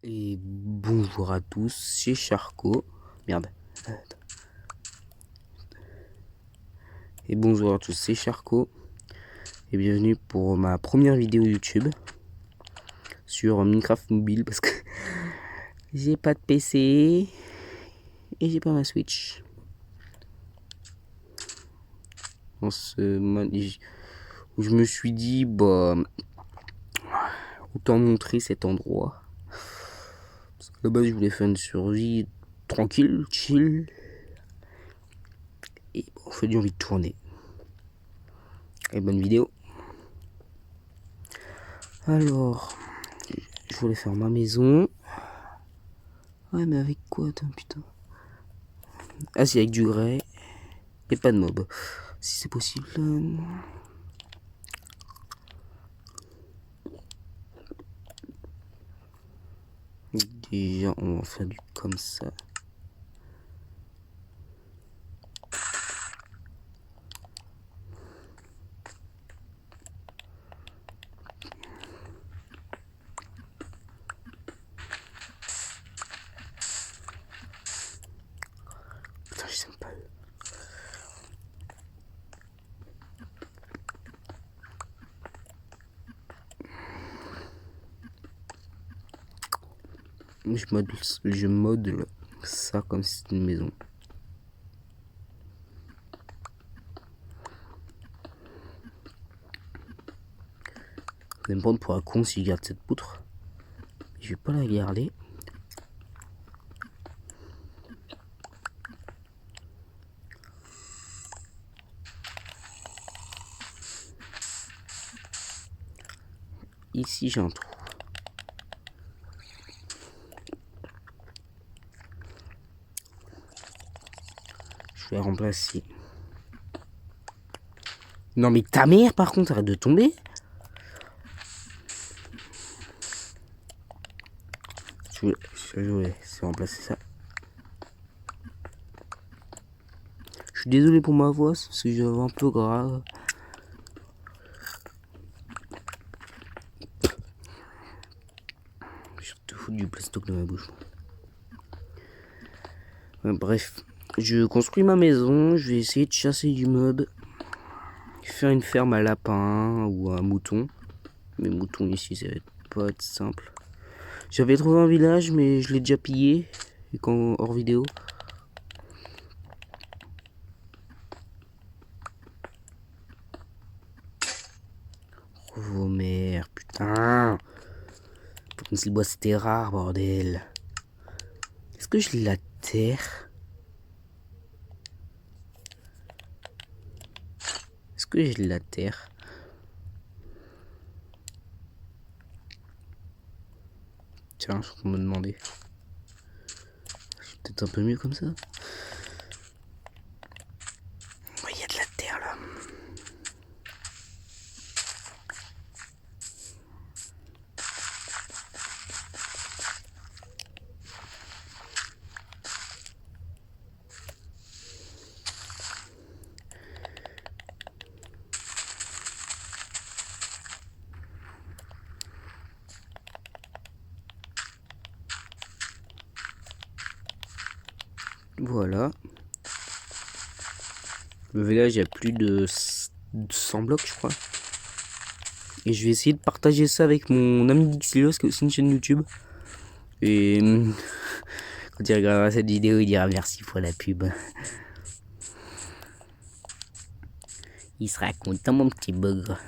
Et bonjour à tous, c'est Charcot. Merde. Et bonjour à tous, c'est Charcot. Et bienvenue pour ma première vidéo YouTube sur Minecraft mobile parce que j'ai pas de PC et j'ai pas ma Switch. Dans ce mode, je me suis dit, bah, autant montrer cet endroit. Parce que là-bas, je voulais faire une survie tranquille, chill. Et bon, j'ai envie de tourner. Et bonne vidéo. Alors, je voulais faire ma maison. Ouais, mais avec quoi, attends, putain. Ah, si, avec du grès. Et pas de mob. Si c'est possible. Déjà, on va faire du comme ça. Putain, je sais pas. Je modèle ça comme si c'était une maison. Vous allez me prendre pour un con si je garde cette poutre. Je vais pas la garder. Ici, j'ai un trou. Je vais remplacer. Non, mais ta mère, par contre, arrête de tomber. Je voulais remplacer ça. Je suis désolé pour ma voix, parce que j'ai un peu grave. Je te fous du plastoc dans ma bouche. Bref, je construis ma maison. Je vais essayer de chasser du mob. Faire une ferme à lapin ou à mouton. Mais moutons ici, ça va pas être simple. J'avais trouvé un village, mais je l'ai déjà pillé. Et quand hors vidéo. Oh vos mères, putain. Comme si le bois c'était rare, bordel. Est-ce que je la terre? Est-ce que j'ai de la terre? Tiens, je suis me demander. C'est peut-être un peu mieux comme ça. Il y a de la terre là. Voilà. Le village, il y a plus de 100 blocs, je crois. Et je vais essayer de partager ça avec mon ami Dixilos, qui a aussi une chaîne YouTube. Et quand il regardera cette vidéo, il dira merci pour la pub. Il sera content, mon petit bugre.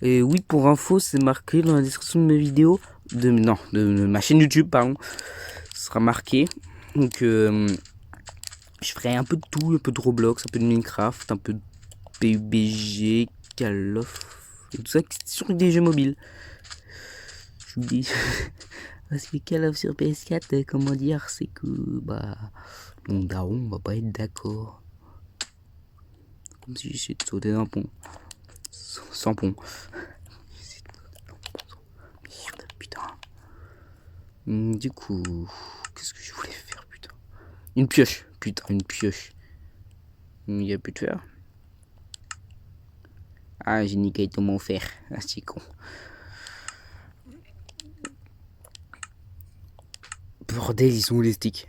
Et oui, pour info, c'est marqué dans la description de mes vidéos. De ma chaîne YouTube, pardon. Ce sera marqué. Donc, je ferai un peu de tout, un peu de Roblox, un peu de Minecraft, un peu de PUBG, Call of, et tout ça sur des jeux mobiles. Je vous dis, parce que Call of sur PS4, comment dire, c'est que, bah, mon daron va pas être d'accord. Comme si j'essayais de sauter d'un pont. Sans pont. Merde, putain. Du coup, qu'est-ce que je voulais faire, putain? Une pioche, putain, une pioche. Il y a plus de fer. Ah, j'ai niqué tout mon fer. Ah, c'est con. Bordel, ils sont où les sticks?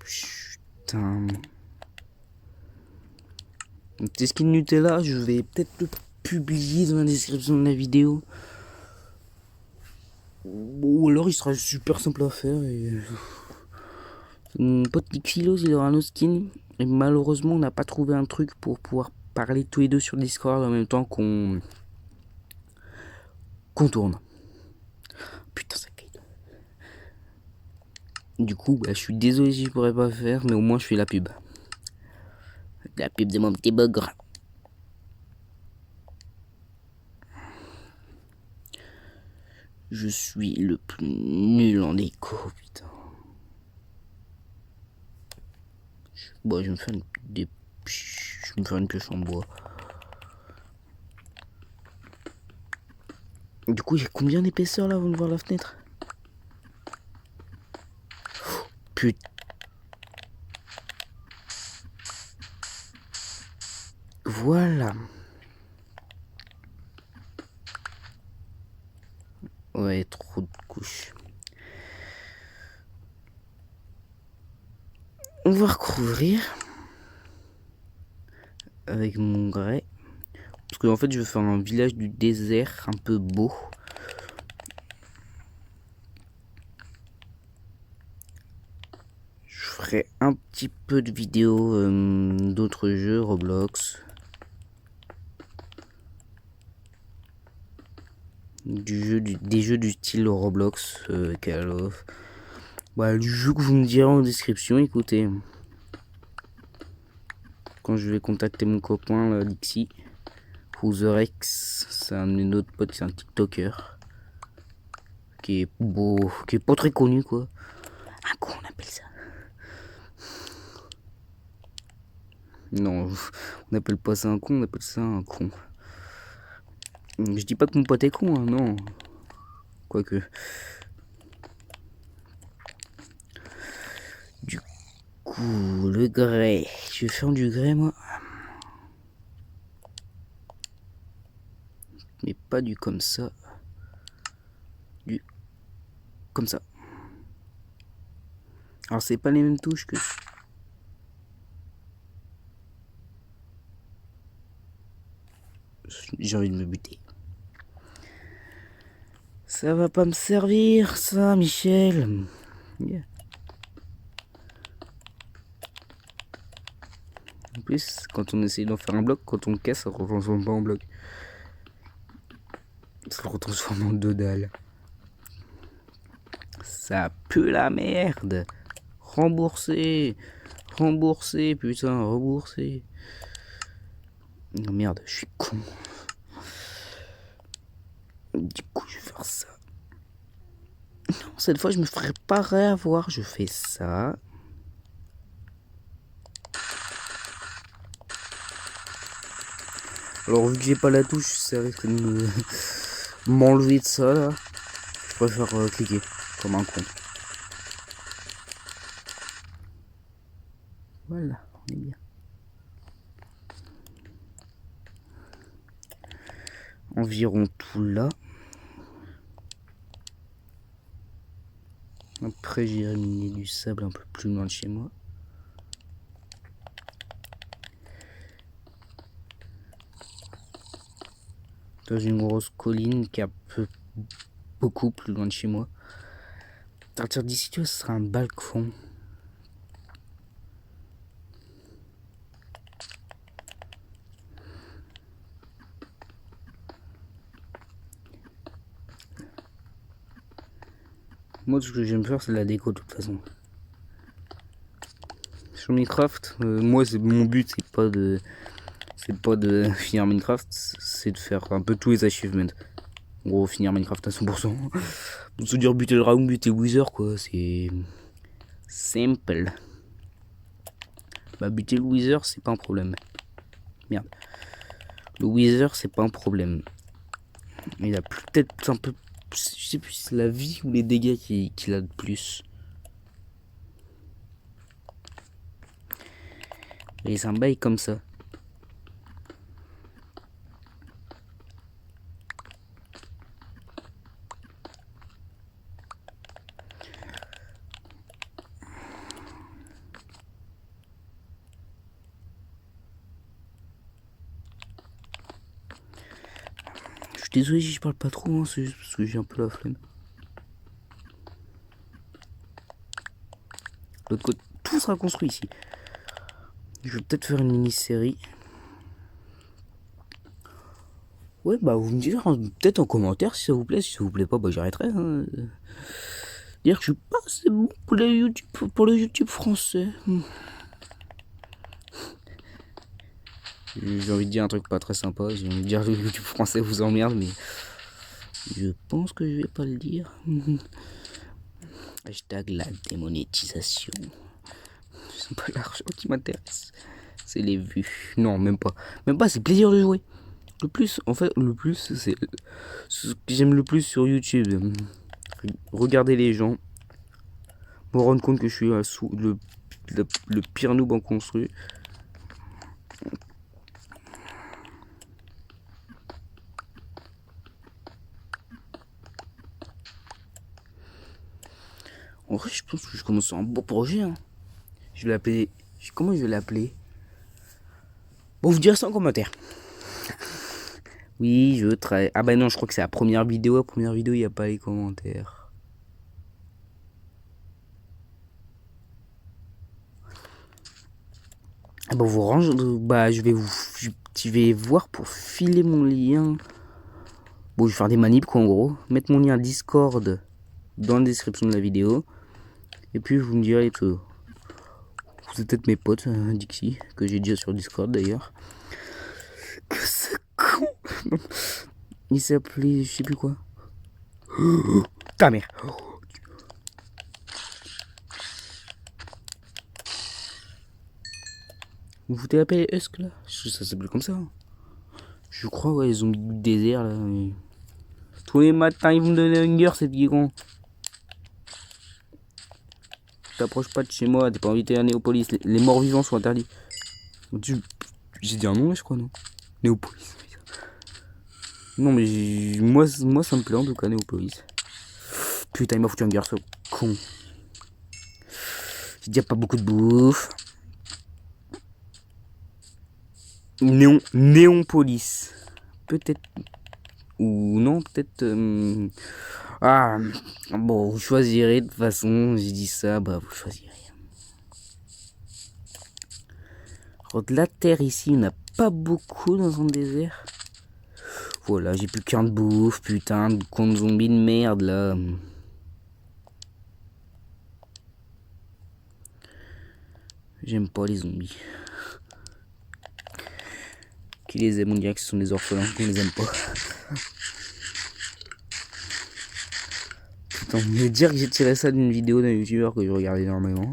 Putain. C'est ce qui est Nutella, je vais peut-être le publier dans la description de la vidéo. Ou alors il sera super simple à faire. Et... Mon pote Xylos, il aura un skin. Et malheureusement, on n'a pas trouvé un truc pour pouvoir parler tous les deux sur Discord en même temps qu'on tourne. Putain, ça caille. Du coup, bah, je suis désolé si je pourrais pas faire, mais au moins je fais la pub. La pub de mon petit bugre. Je suis le plus nul en écho, putain. Bon, je vais me faire une pioche en bois. Du coup, il y a combien d'épaisseur là avant de voir la fenêtre? Putain. Voilà. Ouais, trop de couches. On va recouvrir avec mon grès. Parce qu'en fait, je veux faire un village du désert un peu beau. Je ferai un petit peu de vidéos d'autres jeux, Roblox. Des jeux du style Roblox, Call of. Bah, du jeu que vous me direz en description, écoutez. Quand je vais contacter mon copain, là, Dixie, Rex, c'est un de mes autres potes, c'est un TikToker. Qui est beau, qui est pas très connu, quoi. Un con, on appelle ça. Non, on appelle pas ça un con, on appelle ça un con. Je dis pas que mon pote est con, hein, non. Quoique. Du coup, le grès. Je vais faire du grès, moi. Mais pas du comme ça. Du comme ça. Alors, c'est pas les mêmes touches que... J'ai envie de me buter. Ça va pas me servir, ça, Michel. Yeah. En plus, quand on essaye d'en faire un bloc, quand on casse, ça ne retransforme pas en bloc. Ça le retransforme en deux dalles. Ça pue la merde. Remboursé. Remboursé, putain, remboursé. Non, merde, je suis con. Du coup, je vais faire ça. Non, cette fois, je me ferai pas réavoir. Je fais ça. Alors, vu que j'ai pas la touche, ça risque de m'enlever de ça, là. Je préfère cliquer comme un con. Voilà, on est bien. Environ tout là. Après, j'irai miner du sable un peu plus loin de chez moi. Dans une grosse colline qui est beaucoup plus loin de chez moi. À partir d'ici, tu vois, ce sera un balcon. Moi, ce que j'aime faire, c'est la déco de toute façon. Sur Minecraft, moi, mon but, c'est pas de finir Minecraft, c'est de faire un peu tous les achievements. En gros, finir Minecraft à 100%. Pour se dire buter le dragon, buter le Wither, quoi, c'est simple. Bah, buter le Wither, c'est pas un problème. Merde. Le Wither, c'est pas un problème. Il a peut-être un peu... Je sais plus si c'est la vie ou les dégâts qu'il a de plus. Et c'est un bail comme ça. suis désolé si je parle pas trop, hein, c'est juste parce que j'ai un peu la flemme. L'autre côté, tout sera construit ici. Je vais peut-être faire une mini-série. Ouais, bah vous me direz peut-être en commentaire si ça vous plaît. Si ça vous plaît pas, bah j'arrêterai. Hein. Dire que je suis pas assez bon pour le YouTube français. J'ai envie de dire un truc pas très sympa. J'ai envie de dire que le YouTube français vous emmerde, mais je pense que je vais pas le dire. Hashtag la démonétisation. C'est pas l'argent qui m'intéresse. C'est les vues. Non, même pas. Même pas, c'est plaisir de jouer. Le plus, en fait, le plus, c'est ce que j'aime le plus sur YouTube. Regarder les gens. Me rendre compte que je suis le pire noob en construit. En vrai, je pense que je commence sur un beau projet. Hein. Je vais l'appeler. Comment je vais l'appeler? Bon, vous direz ça en commentaire. Oui, je travaille. Ah bah non, je crois que c'est la première vidéo. La première vidéo, il n'y a pas les commentaires. Ah bah vous range. Bah je vais voir pour filer mon lien. Bon, je vais faire des manips quoi en gros. Mettre mon lien Discord dans la description de la vidéo. Et puis vous me direz que vous êtes peut-être mes potes, Dixie, que j'ai déjà sur Discord d'ailleurs. Que c'est con. Il s'appelait, je sais plus quoi. Ta mère. Vous foutez la paix, Husk là? Ça s'appelle comme ça. Hein. Je crois, ouais, les zombies du désert là. Mais... tous les matins, ils vont me donner hunger, ces petits cons. T'approches pas de chez moi, t'es pas invité à Néopolis. Les morts vivants sont interdits. J'ai dit un nom, je crois, non? Néopolis. Non, mais moi, ça me plaît en tout cas, Néopolis. Putain, il m'a foutu un garçon con. J'ai déjà pas beaucoup de bouffe. Néonpolis. Peut-être. Ou non, peut-être. Ah, bon, vous choisirez de toute façon. J'ai dit ça, bah vous choisirez. Alors, de la terre ici, il n'y en a pas beaucoup dans un désert. Voilà, j'ai plus qu'un de bouffe, putain, de con de zombies de merde là. J'aime pas les zombies. Qui les aime, on dirait que ce sont des orphelins, qu'on les aime pas. Putain, me dire que j'ai tiré ça d'une vidéo d'un youtubeur que je regarde énormément.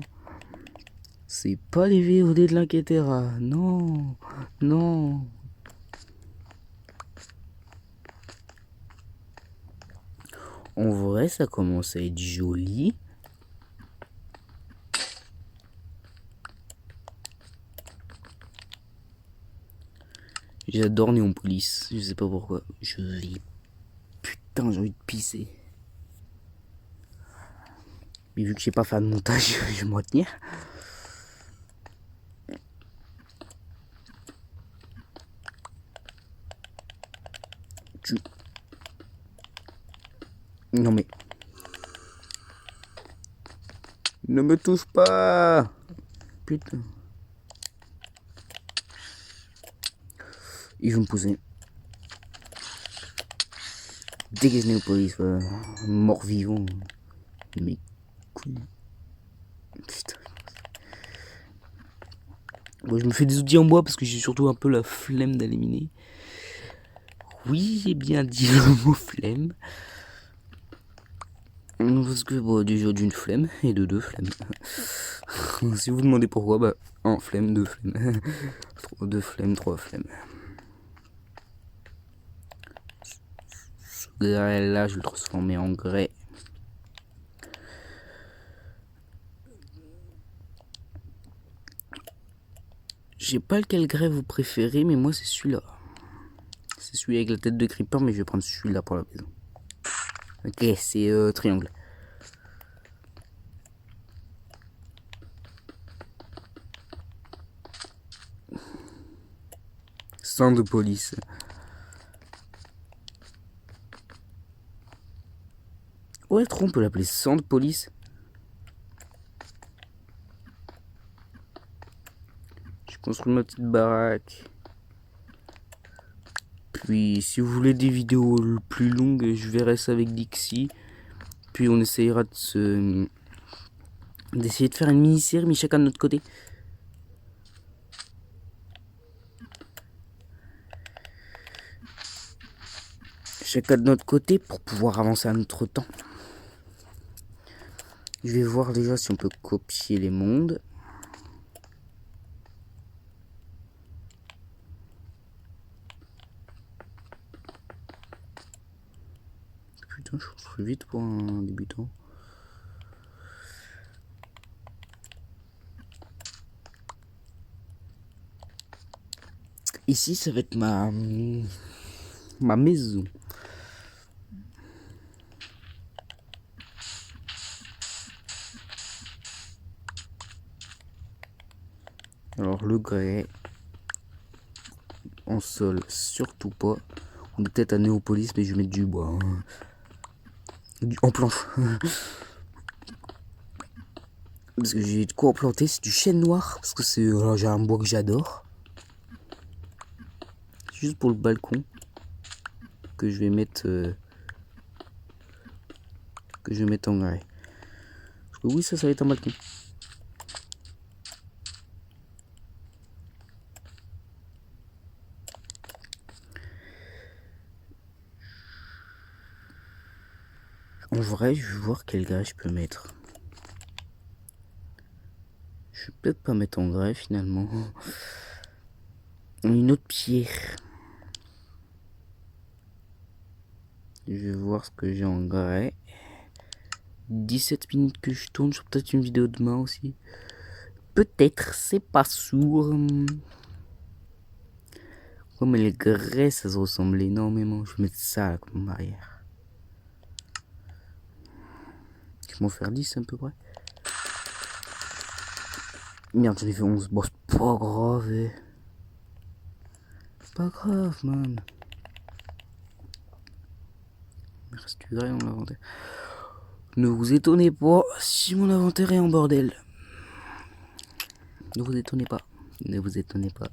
C'est pas les VOD de l'Inquiétera, non, non. En vrai, ça commence à être joli. J'adore Néonpolis, je sais pas pourquoi. Putain, j'ai envie de pisser. Mais vu que je sais pas faire de montage, je vais me retenir. Non mais... ne me touche pas. Putain. Ils vont me pousser. Dégage Néopolis, mort-vivant. Mais couilles. Putain. Moi, je me fais des outils en bois parce que j'ai surtout un peu la flemme d'éliminer. Oui, j'ai bien dit le mot flemme. Parce que bon, déjà d'une flemme et de deux flemmes. Si vous demandez pourquoi, bah, un flemme, deux flemmes. Deux flemmes, trois flemmes. Ce grès là, je vais le transformer en grès. Je sais pas lequel grès vous préférez, mais moi c'est celui-là. C'est celui avec la tête de creeper, mais je vais prendre celui-là pour la maison. Ok, c'est triangle. Sans de police. Ouais, trop, on peut l'appeler centre police. Je construis ma petite baraque. Puis, si vous voulez des vidéos plus longues, je verrai ça avec Dixie. Puis, on essayera d'essayer de faire une mini-série, mais chacun de notre côté. Chacun de notre côté pour pouvoir avancer à notre temps. Je vais voir déjà si on peut copier les mondes. Putain, je construis vite pour un débutant. Ici, ça va être ma maison. Alors, le grès en sol, surtout pas. On est peut-être à Néopolis, mais je vais mettre du bois. Hein. En planche. Parce que j'ai de quoi en planter, c'est du chêne noir. Parce que c'est j'ai un bois que j'adore. Juste pour le balcon. Que je vais mettre. En grès. Parce que oui, ça va être un balcon. En vrai, je vais voir quel grès je peux mettre. Je vais peut-être pas mettre en grès finalement. Une autre pierre. Je vais voir ce que j'ai en grès. 17 minutes que je tourne, sur peut-être une vidéo demain aussi. Peut-être, c'est pas sûr. Comme les grès, ça se ressemble énormément. Je vais mettre ça là, comme barrière. Je vais m'en faire 10 à peu près. Merde, j'en ai fait 11. Bon, c'est pas grave. C'est pas grave, man. Il reste du grès dans l'inventaire. Ne vous étonnez pas si mon inventaire est en bordel. Ne vous étonnez pas. Ne vous étonnez pas.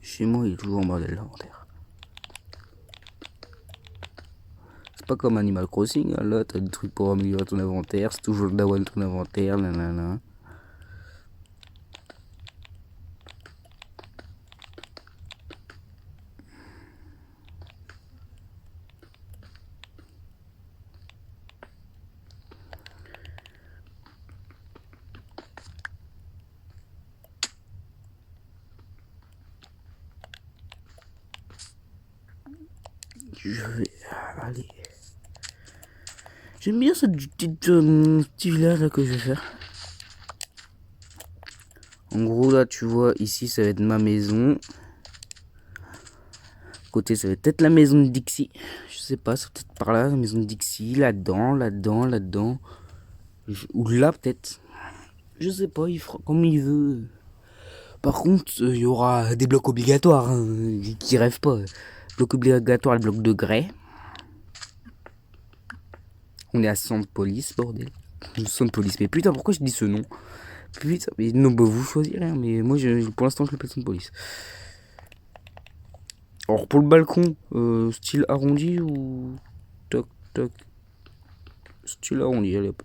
Chez moi, il est toujours en bordel l'inventaire. C'est pas comme Animal Crossing. Hein. Là, t'as des trucs pour améliorer ton inventaire. C'est toujours le dawa de ton inventaire. Nanana. Je vais aller. J'aime bien ce petit village là que je vais faire. En gros là tu vois ici ça va être ma maison. Côté ça va être peut-être la maison de Dixie. Je sais pas, c'est peut-être par là la maison de Dixie. Là-dedans. Ou là peut-être. Je sais pas, il fera comme il veut. Par contre, il y aura des blocs obligatoires. Hein, qui rêvent pas. Bloc obligatoire, le bloc de grès. On est à centre police, bordel. Centre police. Mais putain, pourquoi je dis ce nom? Putain, mais non, bah vous choisirez. Hein, mais moi, pour l'instant, je l'appelle centre police. Alors, pour le balcon, style arrondi ou. Toc, toc. Style arrondi, allez hop.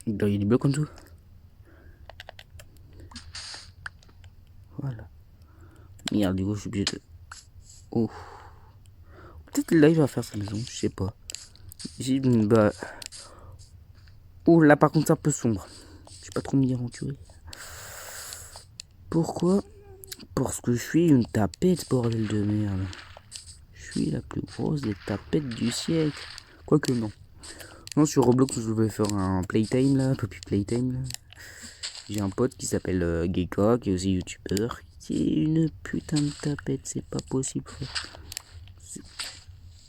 Il y a des blocs en dessous. Voilà. Merde, du coup, je suis obligé de. Oh. Peut-être là, il va faire sa maison, je sais pas. Bah. Oh, là, par contre, c'est un peu sombre. Je vais pas trop m'y aventurer. Pourquoi? Parce que je suis une tapette, bordel de merde. Je suis la plus grosse des tapettes du siècle. Quoique, non. Non, sur Roblox, je vais faire un playtime, là. Puppy playtime, là. J'ai un pote qui s'appelle Geka, qui est aussi youtubeur, qui est une putain de tapette, c'est pas possible, frère.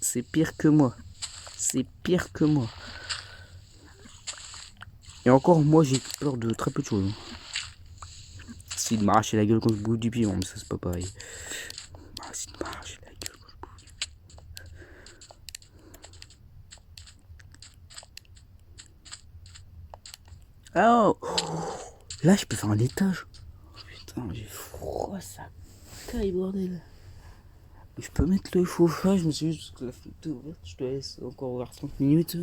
C'est pire que moi. C'est pire que moi. Et encore, moi, j'ai peur de très peu de choses. Merci de m'arracher la gueule quand je bouffe du piment, mais ça c'est pas pareil. Merci de m'arracher la gueule quand je bouffe du piment. Oh, là je peux faire un étage. Putain, j'ai froid, ça caille, bordel. Je peux mettre le chauffage, mais c'est juste que la fenêtre est ouverte, je te laisse encore ouvert 30 minutes.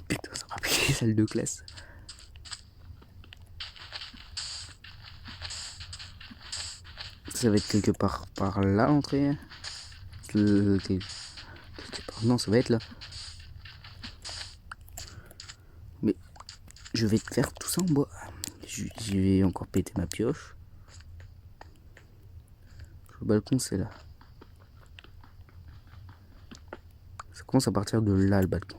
Putain, ça me rappelle les salles de classe. Ça va être quelque part par là l'entrée. Quelque part. Non, ça va être là. Mais je vais te faire tout ça en bois. Je vais encore péter ma pioche. Le balcon, c'est là. Ça commence à partir de là, le balcon.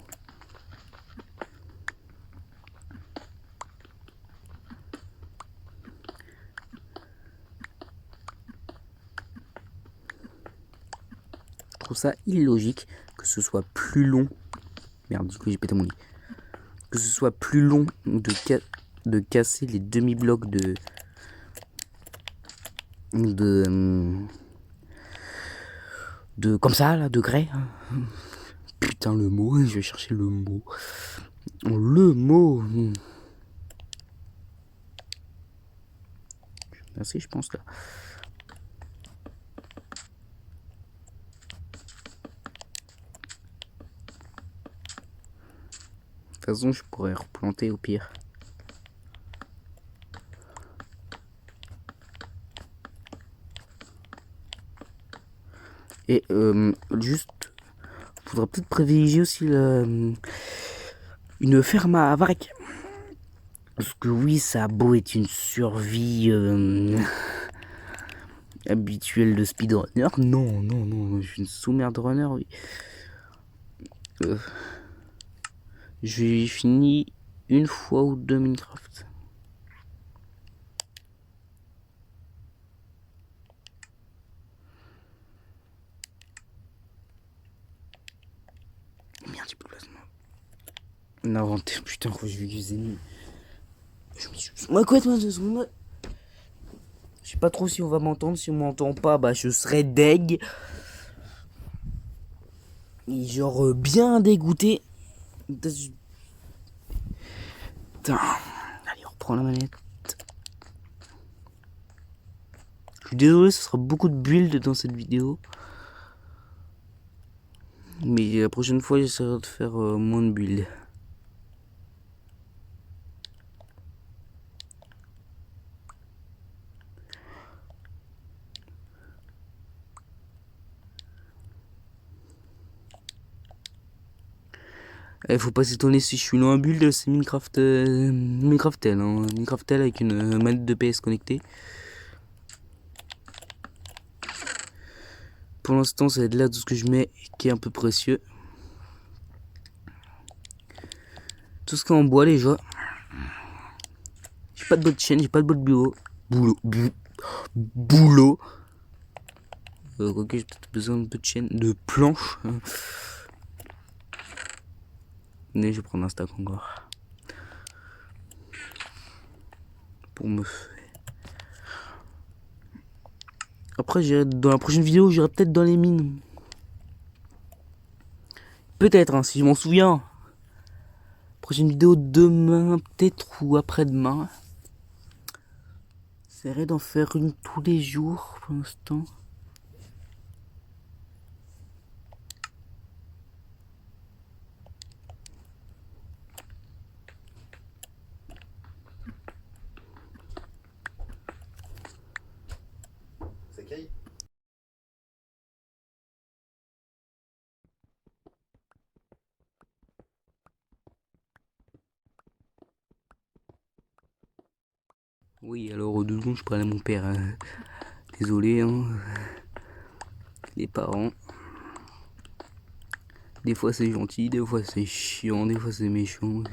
Je trouve ça illogique que ce soit plus long. Merde, du coup, j'ai pété mon lit. Que ce soit plus long de casser les demi-blocs de comme ça là, de grès. Putain, le mot, je vais chercher le mot. Le mot. Merci, je pense là. De toute façon, je pourrais replanter au pire. Et juste, faudra peut-être privilégier aussi une ferme à varech. Parce que oui, ça a beau être une survie habituelle de speedrunner. Non, non, non, je suis une sous-merde runner, oui. J'ai fini une fois ou deux Minecraft. Merde, j'ai plus de placement. L'inventaire, putain, je vais cuisiner. Je me suis... Moi, quoi, toi, 2 secondes. Je sais pas trop si on va m'entendre. Si on m'entend pas, bah je serai deg. Et genre bien dégoûté. Putain. Allez, on reprend la manette. Je suis désolé, ce sera beaucoup de build dans cette vidéo. Mais la prochaine fois, j'essaierai de faire moins de build. Faut pas s'étonner si je suis loin build, c'est Minecraft, Minecraftel, hein. Minecraftel avec une manette de PS connectée. Pour l'instant, c'est de là tout ce que je mets qui est un peu précieux. Tout ce qui est en bois, les gens. J'ai pas de bout de chaîne, j'ai pas de bout de bureau. Boulot. Quoique j'ai peut-être besoin de peu de chaîne, de planches. Mais je vais prendre un stack encore. Pour me faire. Après, dans la prochaine vidéo, j'irai peut-être dans les mines. Peut-être, hein, si je m'en souviens. Prochaine vidéo demain, peut-être, ou après-demain. J'essaierai d'en faire une tous les jours pour l'instant. C'est Kay. Oui, alors 2 secondes, je parlais à mon père. Désolé, hein. Les parents. Des fois c'est gentil, des fois c'est chiant, des fois c'est méchant.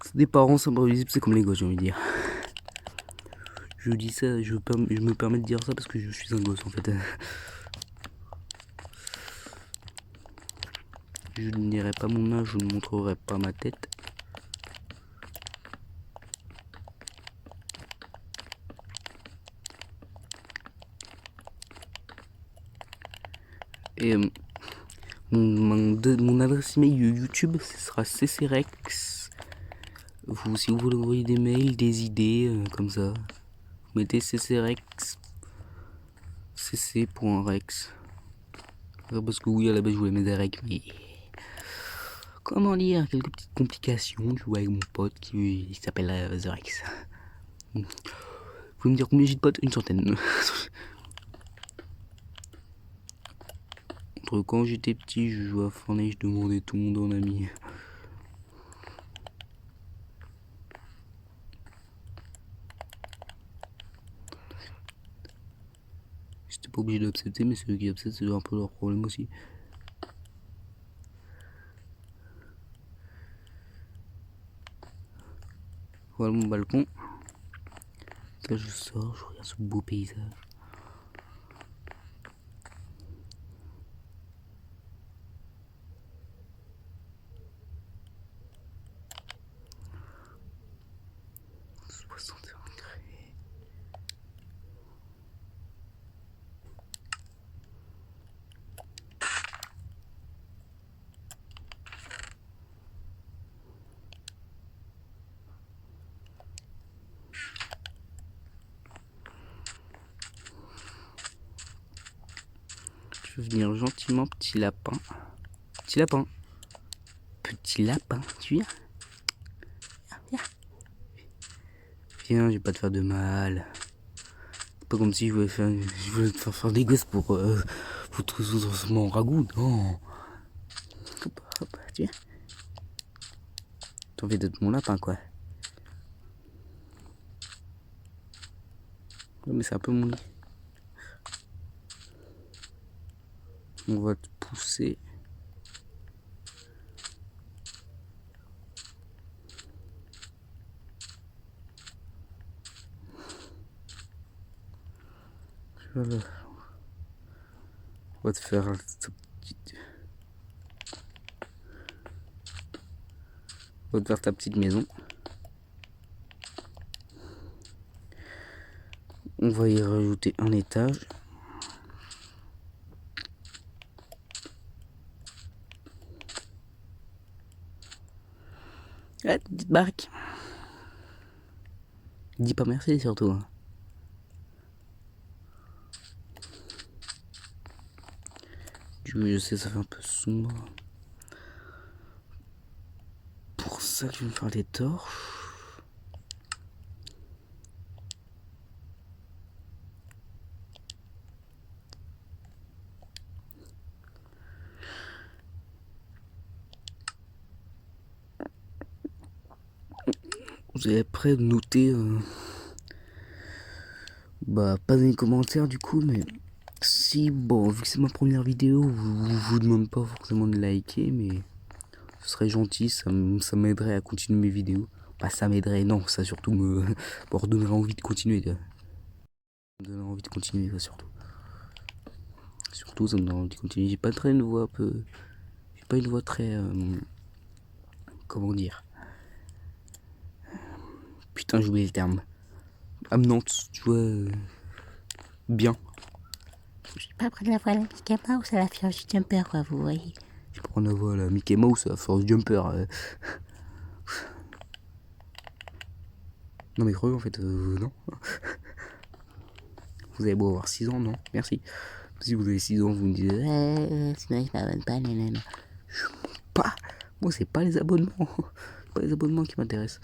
C'est des parents imprévisibles, c'est comme les gosses, j'ai envie de dire. Je dis ça, je me permets de dire ça parce que je suis un gosse en fait. Je ne dirai pas mon âge, je ne montrerai pas ma tête. Et mon adresse email YouTube, ce sera ccrex. Si vous voulez envoyer des mails, des idées, comme ça, vous mettez ccrex, cc.rex. Parce que oui, à la base, je voulais mettre des recs, mais... Comment dire, quelques petites complications. Je joue avec mon pote qui s'appelle The Rex. Vous pouvez me dire combien j'ai de potes? Une centaine. Entre quand j'étais petit, je jouais à Fortnite, je demandais tout le monde en ami. J'étais pas obligé d'accepter, mais ceux qui acceptent, c'est un peu leur problème aussi. Voilà mon balcon. Là, je sors, je regarde ce beau paysage. Je vais venir gentiment, petit lapin. Petit lapin. Petit lapin, tu viens? Viens. Viens, je vais pas te faire de mal. Pas comme si je voulais te faire des gosses pour tout mon ragoût. Non. Hop, hop, tu viens? T'as envie d'être mon lapin, quoi. Ouais, mais c'est un peu mon lit. On va te pousser. Voilà. On va te faire ta petite... On va te faire ta petite maison. On va y rajouter un étage. Ah, petite barque. Dis pas merci surtout. Hein. Je sais, ça fait un peu sombre. Pour ça, je vais me faire des torches. Vous avez après noté, pas dans les commentaires du coup, mais si, bon, vu que c'est ma première vidéo, je vous demande pas forcément de liker, mais ce serait gentil, ça m'aiderait à continuer mes vidéos. Pas ça m'aiderait, non, ça surtout me redonnerait envie de continuer. Ça me donnerait envie de continuer, ça surtout. Surtout, ça me donnerait envie de continuer. J'ai pas très une voix un peu. J'ai pas une voix très. Comment dire? Putain, j'ai oublié le terme. Amenante, tu vois. Bien. Je vais pas prendre la voix à la Mickey Mouse à la Force Jumper, quoi, vous voyez. Je prends la voix à la Mickey Mouse à Force Jumper. Non, mais creux en fait, non. Vous avez beau avoir 6 ans, non? Merci. Si vous avez 6 ans, vous me dites sinon je m'abonne pas, nanana. Je m'en pas. Moi, c'est pas les abonnements. C'est pas les abonnements qui m'intéressent.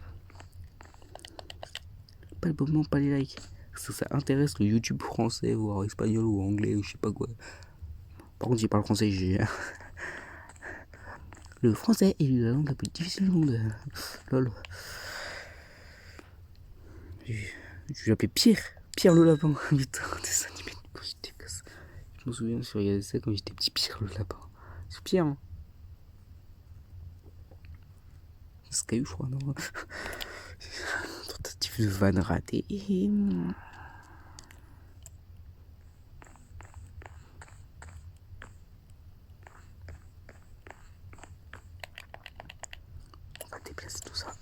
Pas les abonnements, pas les likes. Ça intéresse le YouTube français, voire espagnol ou anglais, ou je sais pas quoi. Par contre, j'ai pas le français, j'ai. Le français est la langue la plus difficile du monde. Lol. Je l'appelais Pierre. Pierre le lapin. Putain, des animés quand j'étais gosse. Je me souviens, je regardais ça quand j'étais petit. Pierre le lapin. C'est Pierre, hein. C'est Caillou, je crois, non. Tentative de vanne ratée. On va déplacer tout ça.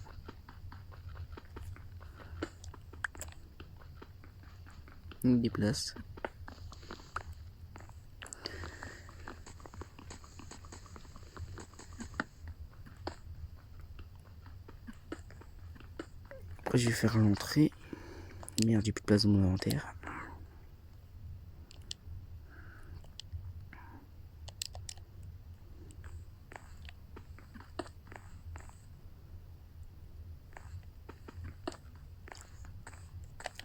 On déplace. Après, je vais faire l'entrée. Merde, j'ai plus de place dans mon inventaire.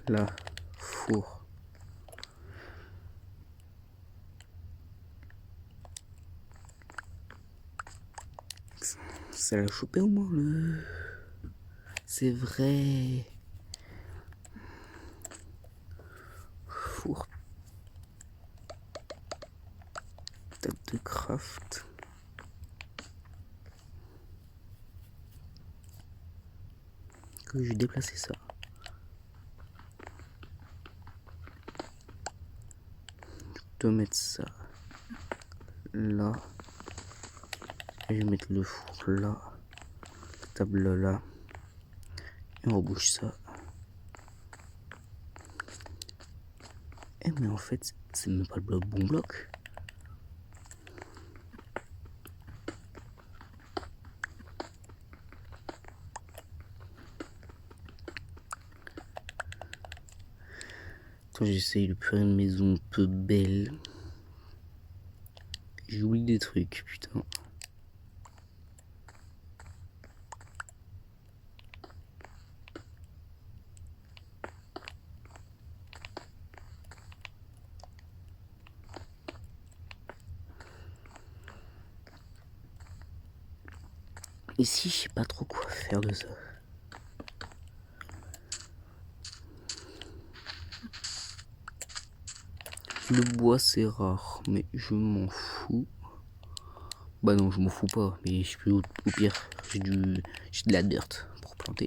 Là, four. Ça l'a chopé au moins le... C'est vrai. Four. Tête de craft. Que je vais déplacer ça. Je dois mettre ça là. Et je vais mettre le four là. La table là. Et on bouge ça. Eh mais en fait, c'est même pas le bon bloc. Quand j'essaye de faire une maison un peu belle, j'oublie des trucs, putain. Ici, je sais pas trop quoi faire de ça. Le bois, c'est rare, mais je m'en fous. Bah non, je m'en fous pas, mais je peux au pire, j'ai de la dirt pour planter.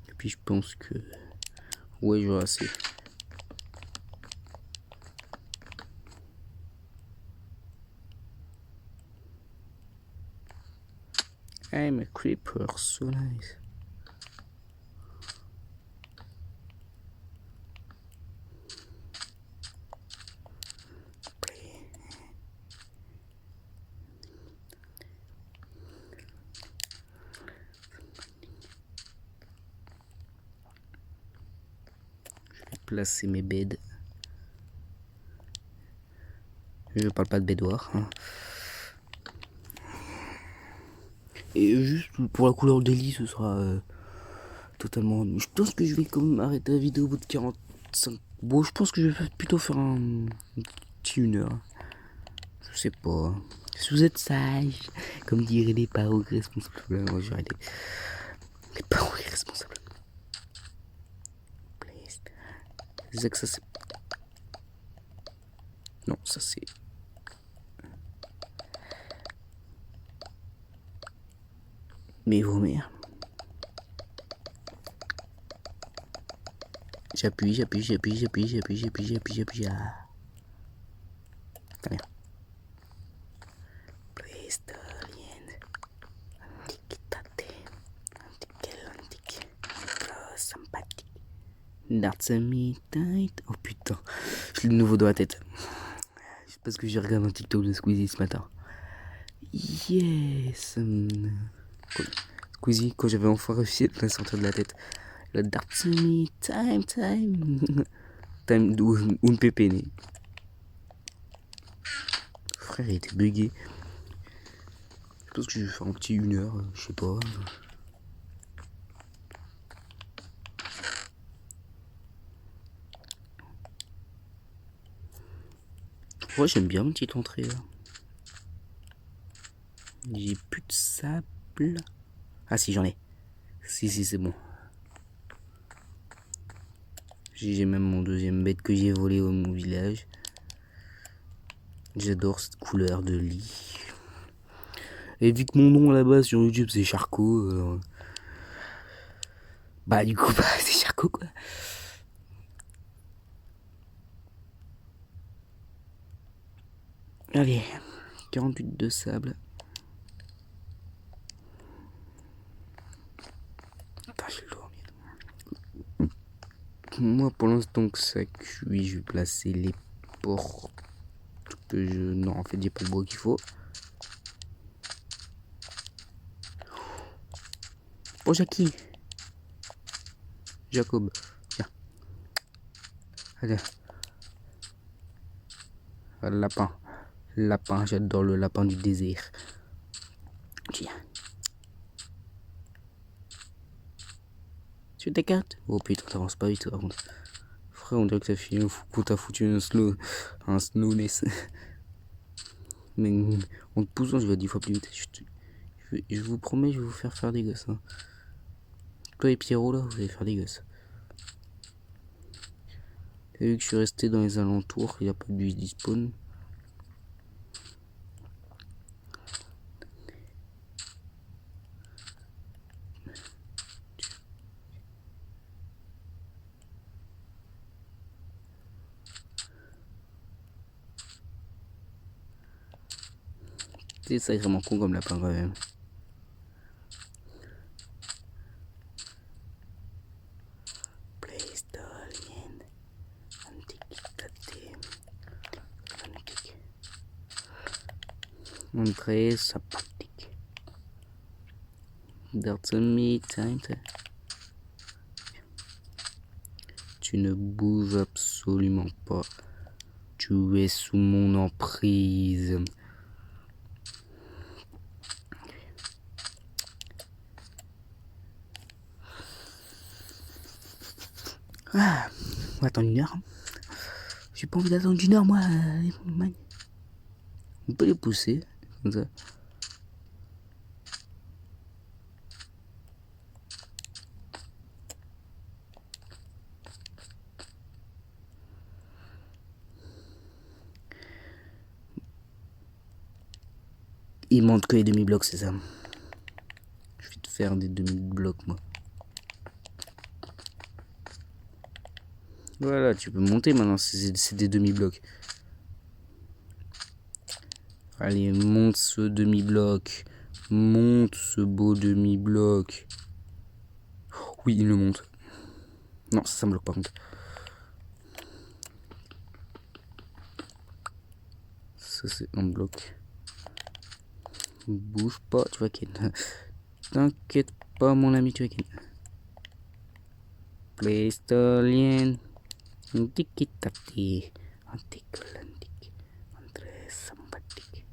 Et puis je pense que... Ouais, j'aurai assez. I'm a creeper, so nice. Placer mes beds. Je parle pas de bédoir. Hein. Et juste pour la couleur des lits, ce sera totalement... Je pense que je vais quand même arrêter la vidéo au bout de 45... Bon, je pense que je vais plutôt faire un petit 1 heure. Je sais pas. Si vous êtes sage, comme diraient les parents responsables. Moi, je vais arrêter. Les parents irresponsables. C'est ça que ça c'est... Non, ça c'est... Mais vos mères. J'appuie. Ah. Ta mère. Please, Dorian. Antique. Sympathique. That's me tight. Oh putain, je l'ai de nouveau dans la tête. C'est parce que j'ai regardé un TikTok de Squeezie ce matin. Yes. Squeezie, quand j'avais enfin réussi à le sortir de la tête. Le That's me time. Time un pépéné. Frère, il était bugué. Je pense que je vais faire un petit 1 heure, je sais pas. Ouais, j'aime bien une petite entrée là. J'ai plus de sable. Ah si, j'en ai. Si, c'est bon. J'ai même mon deuxième bête que j'ai volé au mon village. J'adore cette couleur de lit. Et vu que mon nom à la base sur YouTube c'est Charcot, bah du coup c'est Charcot quoi. Allez, 48 de sable. Attends, je vais le dormir. Moi, pour l'instant que ça cuit, je vais placer les portes que je... Non, en fait, j'ai pas le bois qu'il faut. Oh, Jackie. Jacob, tiens. Allez. Le lapin. Lapin, j'adore le lapin du désert. Tiens. Tu veux ta carte? Oh putain, t'avances pas vite par contre. Frère, on dirait que t'as fait un fou quand t'as foutu un slowness. Mais en te poussant, je vais 10 fois plus vite. Je vous promets, je vais vous faire des gosses. Hein. Toi et Pierrot, là, vous allez faire des gosses. T'as vu que je suis resté dans les alentours, il n'y a pas de bus dispawn. C'est sacrément con comme lapin quand même. Très sympathique. That's a me time. Tu ne bouges absolument pas. Tu es sous mon emprise. Ah, on va attendre 1 heure. J'ai pas envie d'attendre 1 heure, moi. On peut les pousser, comme ça. Il manque que les demi-blocs, c'est ça. Je vais te faire des demi-blocs, moi. Voilà, tu peux monter maintenant, c'est des demi-blocs. Allez, monte ce demi-bloc. Monte ce beau demi-bloc. Oui, il le monte. Non, ça me bloque par contre. Ça, c'est un bloc. Bouge pas, tu vas ken. T'inquiète pas, mon ami, tu vas ken. Playstolien. Tiki-taki. Anticolantique. Très sympathique.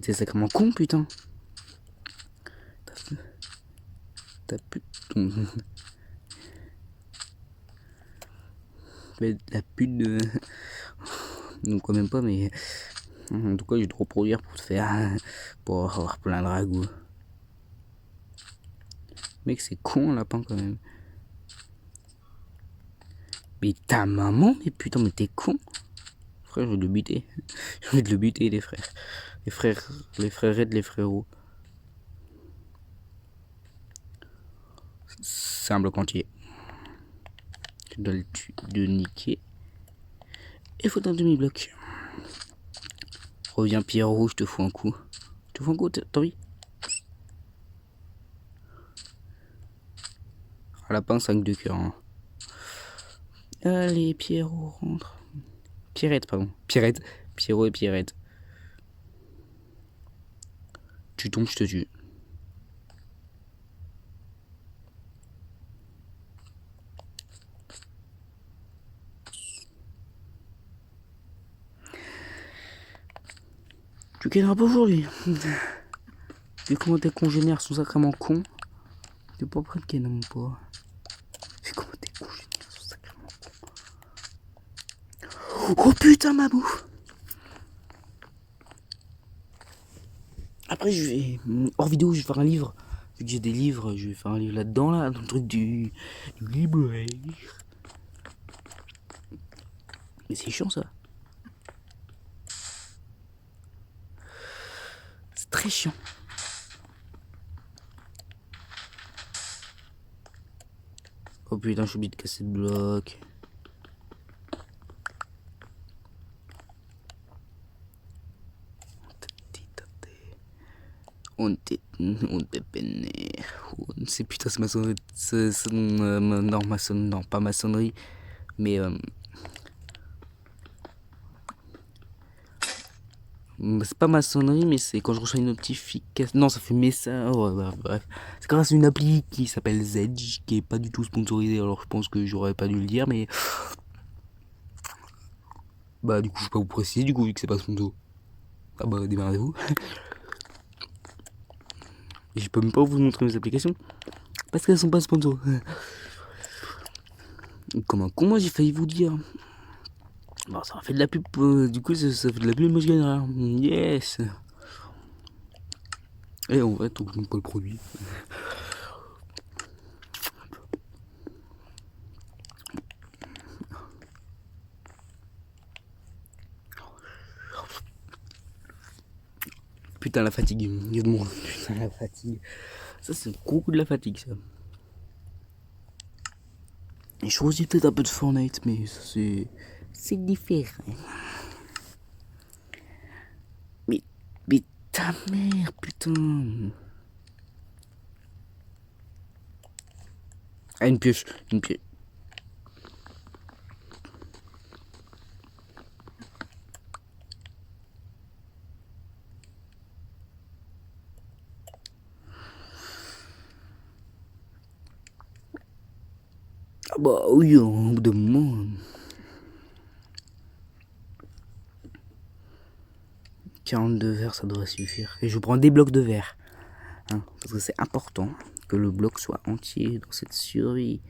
T'es sacrément con, putain. T'as plus ton... Mais la pute de... Non, quand même pas, mais... En tout cas, je vais te reproduire pour te faire... Pour avoir plein de ragoûts. Mec, c'est con, un lapin, quand même. Mais ta maman, mais putain, mais t'es con. Frère, je vais le buter. Je vais le buter, les frères. Les frérettes, les frérots. C'est un bloc entier. Tu dois le niquer. Il faut un demi-bloc. Reviens, Pierrot, je te fous un coup. Je te fous un coup, t'as envie? À lapin, 5 de cœur. Hein. Allez, Pierrot, rentre. Pierrette, pardon. Pierrette. Pierrot et Pierrette. Tu tombes, je te tue. Tu gagneras pas aujourd'hui. Vu comment tes congénères sont sacrément cons. T'es pas prêt de gagner mon poids. Vu comment tes congénères sont sacrément cons. Oh putain, ma bouffe. Après, je vais. Hors vidéo, je vais faire un livre. Vu que j'ai des livres, je vais faire un livre là-dedans, là, dans le truc du libraire. Mais c'est chiant, ça. C'est très chiant. Oh putain, je suis obligé de casser le bloc. On te pénère. C'est putain, c'est maçonnerie. Non, maçonnerie. Non, pas maçonnerie. Mais. C'est pas maçonnerie, mais c'est quand je reçois une notification. Non, ça fait message. Oh, ouais, bref. C'est grâce à une appli qui s'appelle Zedge, qui est pas du tout sponsorisée. Alors je pense que j'aurais pas dû le dire, mais. Bah, du coup, je vais pas vous préciser, du coup, vu que c'est pas sponsor. Ah bah, démarrez-vous. Et je peux même pas vous montrer mes applications. Parce qu'elles sont pas sponsor. Comme un con, moi j'ai failli vous dire. Bon, ça fait de la pub. Du coup, ça fait de la pub, moi je gagne rien. Yes. Et en vrai, tant que je n'aime pas le produit. Putain, la fatigue. Putain, la fatigue. Ça, c'est un gros coup de la fatigue, ça. Et je choisis peut-être un peu de Fortnite, mais ça, c'est différent. Mais ta mère, putain. Ah, une pioche. Une pioche. Ah bah oui, au bout d'un moment. 42 verres, ça devrait suffire. Et je prends des blocs de verre. Hein, parce que c'est important que le bloc soit entier dans cette survie.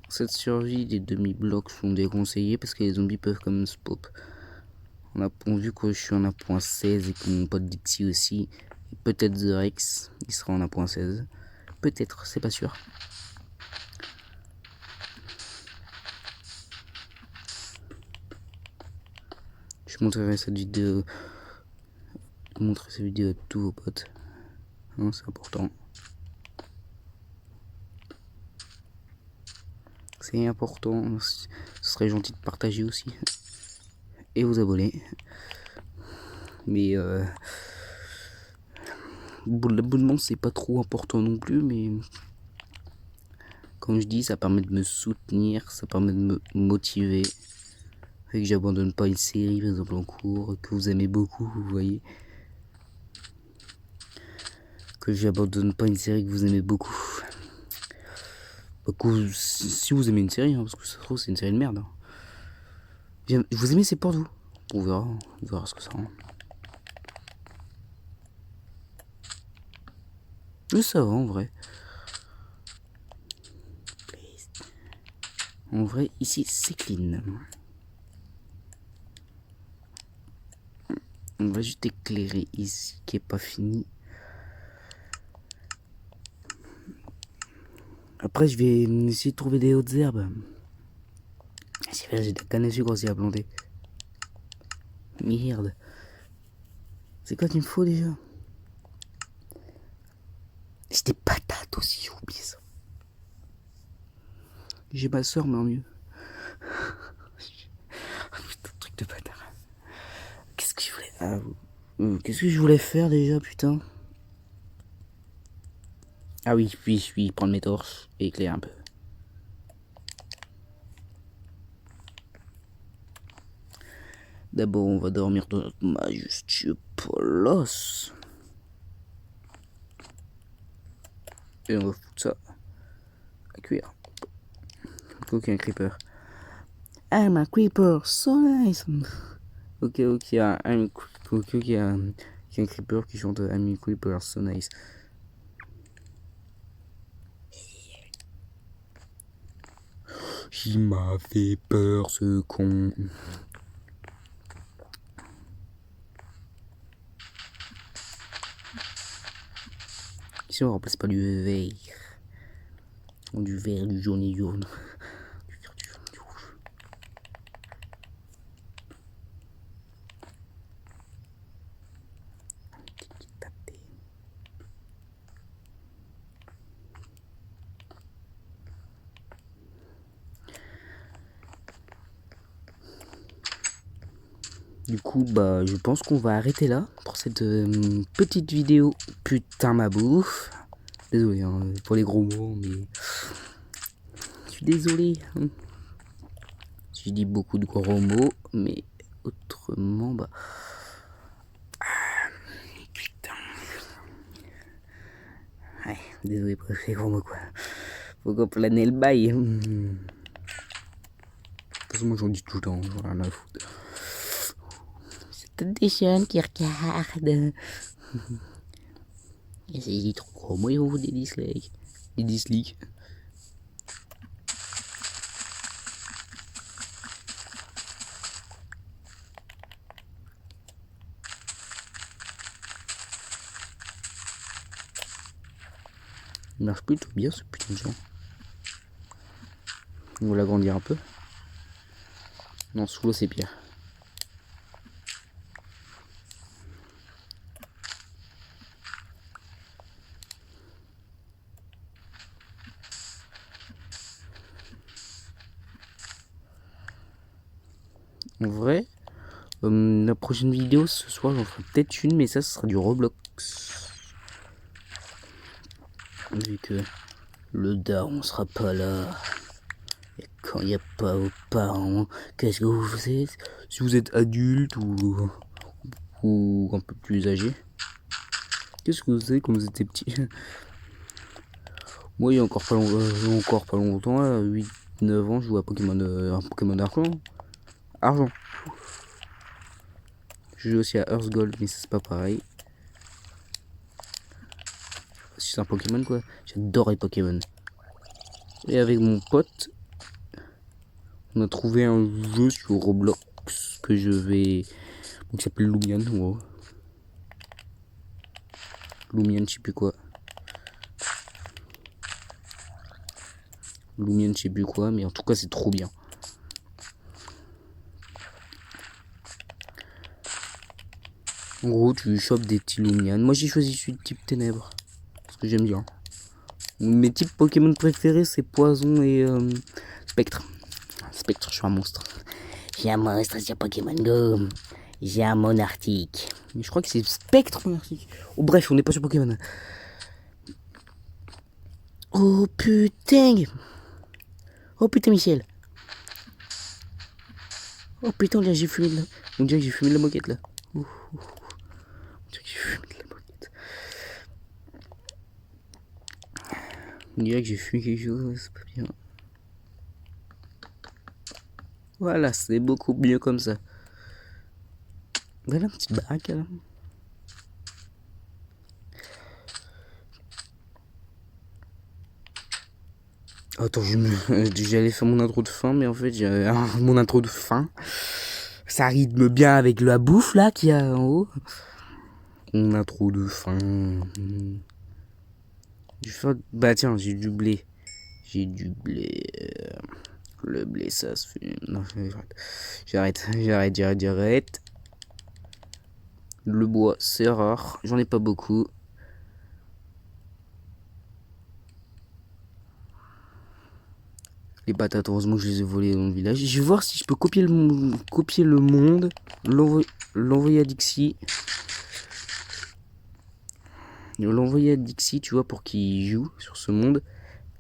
Cette survie, les demi-blocs sont déconseillés parce que les zombies peuvent quand même se pop. Vu que je suis en 1.16 et que mon pote Dixie aussi, peut-être The Rex, il sera en 1.16. Peut-être, c'est pas sûr. Je montrerai cette vidéo. Montrer cette vidéo à tous vos potes. Hein, c'est important. C'est important. Ce serait gentil de partager aussi. Et vous abonner. Mais l'abonnement c'est pas trop important non plus, mais comme je dis, ça permet de me soutenir, ça permet de me motiver. Et que j'abandonne pas une série par exemple en cours, que vous aimez beaucoup, vous voyez. Que j'abandonne pas une série que vous aimez beaucoup. Si vous aimez une série, hein, parce que ça se trouve c'est une série de merde. Hein. Vous aimez, c'est pour vous. On verra ce que ça rend. Mais ça va en vrai. En vrai, ici c'est clean. On va juste éclairer ici qui est pas fini. Après, je vais essayer de trouver des hautes herbes. J'ai de la canne à sucre aussi à planter. Merde. C'est quoi qu'il me faut déjà? J'ai des patates aussi, j'ai oublié ça. J'ai ma soeur, mais en mieux. Putain, truc de bâtard. Qu'est-ce que je voulais... Qu'est-ce que je voulais faire déjà, putain? Ah oui, prendre mes torches et éclairer un peu. D'abord, on va dormir dans notre majestueux palace. Et on va foutre ça à cuire. Ok, un creeper. I'm a creeper, so nice. Ok, il y a un creeper qui chante I'm a creeper, so nice. Il m'a fait peur, ce con. Ici, on remplace pas du vert. Du vert, du jaune et jaune. Du vert, du jaune, du rouge. Du coup, bah, je pense qu'on va arrêter là pour cette petite vidéo. Putain, ma bouffe. Désolé hein, pour les gros mots, mais je suis désolé. Je dis beaucoup de gros mots, mais autrement, bah. Putain. Ouais, désolé pour les gros mots, quoi. Faut qu'on plane le bail. De toute façon, moi j'en dis tout le temps, j'en ai rien à foutre. C'est peut-être des jeunes qui regardent. Et si je dis trop gros mots, ils vont vous des dislikes. Des dislikes. Il marche plutôt bien ce putain de champ. On va l'agrandir un peu. Non, sous l'eau c'est pire. En vrai, la prochaine vidéo ce soir j'en ferai peut-être une, mais ça ce sera du Roblox. Vu que le daron sera pas là. Et quand il n'y a pas vos parents, qu'est-ce que vous faites? Si vous êtes adulte ou un peu plus âgé, qu'est-ce que vous faites quand vous étiez petit? Moi il y a encore pas longtemps, là, 8-9 ans, je jouais à Pokémon, un Pokémon Argent. Argent. Je joue aussi à Earth Gold, mais c'est pas pareil. C'est un Pokémon quoi. J'adore les Pokémon. Et avec mon pote, on a trouvé un jeu sur Roblox que je vais. Donc qui s'appelle Lumion. Wow. Lumion, je sais plus quoi. Lumion, je sais plus quoi, mais en tout cas, c'est trop bien. En gros, tu chopes des petits Lumion. Moi, j'ai choisi celui de type ténèbres. Parce que j'aime bien. Mes types Pokémon préférés, c'est Poison et Spectre. Spectre, je suis un monstre. J'ai un monstre sur Pokémon Go. J'ai un monarchique. Mais je crois que c'est Spectre monarchique. Oh, bref, on n'est pas sur Pokémon. Oh putain. Oh putain, Michel. Oh putain, on dirait que j'ai fumé de la... On dirait que j'ai fumé de la moquette là. On dirait que j'ai fumé de la moquette. On dirait que j'ai fumé quelque chose, c'est pas bien. Voilà, c'est beaucoup mieux comme ça. Voilà, une petite baraque là. Attends, j'allais faire mon intro de fin, mais en fait, j'ai mon intro de fin. Ça rythme bien avec la bouffe là qu'il y a en haut. Mon intro de fin. Bah tiens, j'ai du blé. J'ai du blé. Le blé, ça se fait. Non, j'arrête. Le bois, c'est rare. J'en ai pas beaucoup. Les patates, heureusement que je les ai volées dans le village. Je vais voir si je peux copier le monde, l'envoyer à Dixie. L'envoyer à Dixie, tu vois, pour qu'il joue sur ce monde.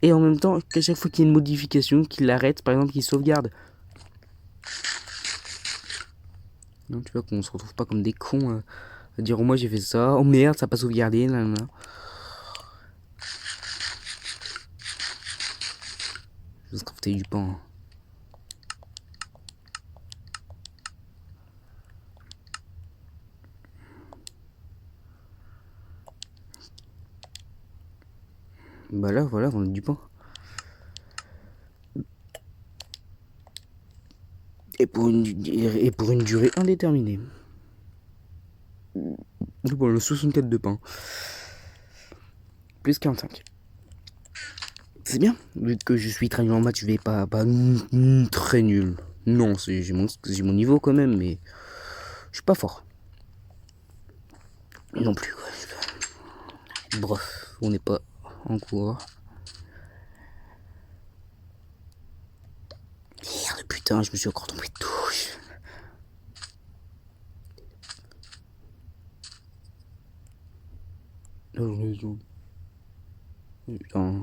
Et en même temps, qu'à chaque fois qu'il y a une modification, qu'il l'arrête, par exemple, qu'il sauvegarde. Non, tu vois, qu'on se retrouve pas comme des cons à dire, oh, moi j'ai fait ça, oh merde, ça n'a pas sauvegardé, nan. Je vais se crafter du pain. Bah là, voilà, on a du pain. Et pour une durée indéterminée. Bon, le 64 de pain. Plus 45. C'est bien. Vu que je suis très nul en maths, je vais pas très nul. Non, j'ai mon niveau quand même, mais je suis pas fort. Non plus, quoi. Bref, on n'est pas en cours. Merde, putain, je me suis encore tombé de touche. Putain,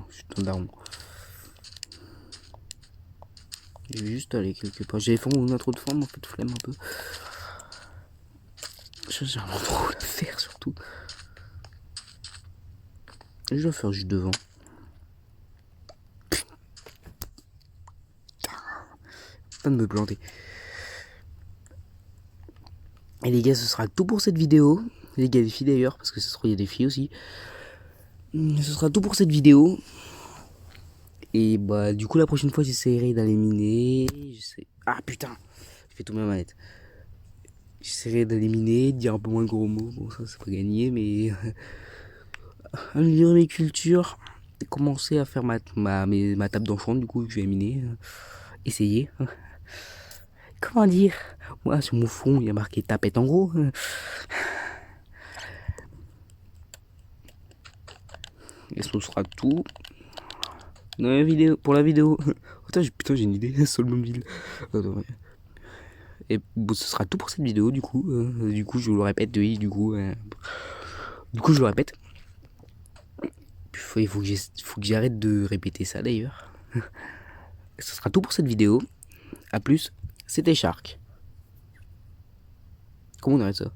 je suis un daron. Je vais juste aller quelque part. J'avais fait une intro de forme, en fait, flemme un peu. J'ai vraiment trop la faire, surtout. Je dois faire juste devant. Pas de me planter. Et les gars, ce sera tout pour cette vidéo. Les gars, les filles d'ailleurs, parce que ce sera, il y a des filles aussi. Ce sera tout pour cette vidéo. Et bah, du coup, la prochaine fois, j'essaierai d'éliminer. Ah putain, je fais tomber ma manette. J'essaierai d'éliminer, de dire un peu moins de gros mots. Bon, ça, c'est pas gagné, mais. Améliorer mes cultures. Et commencer à faire ma table d'enfant, du coup, que je vais éliminer. Essayer. Comment dire? Moi, sur mon fond, il y a marqué tapette en gros. Et ce sera tout. Dans la vidéo, pour la vidéo. Putain, j'ai une idée. Solmobile. Et bon, ce sera tout pour cette vidéo, du coup. Je vous le répète, oui, du coup, je le répète. Il faut que j'arrête de répéter ça, d'ailleurs. Ce sera tout pour cette vidéo. A plus, c'était Shark. Comment on arrête ça?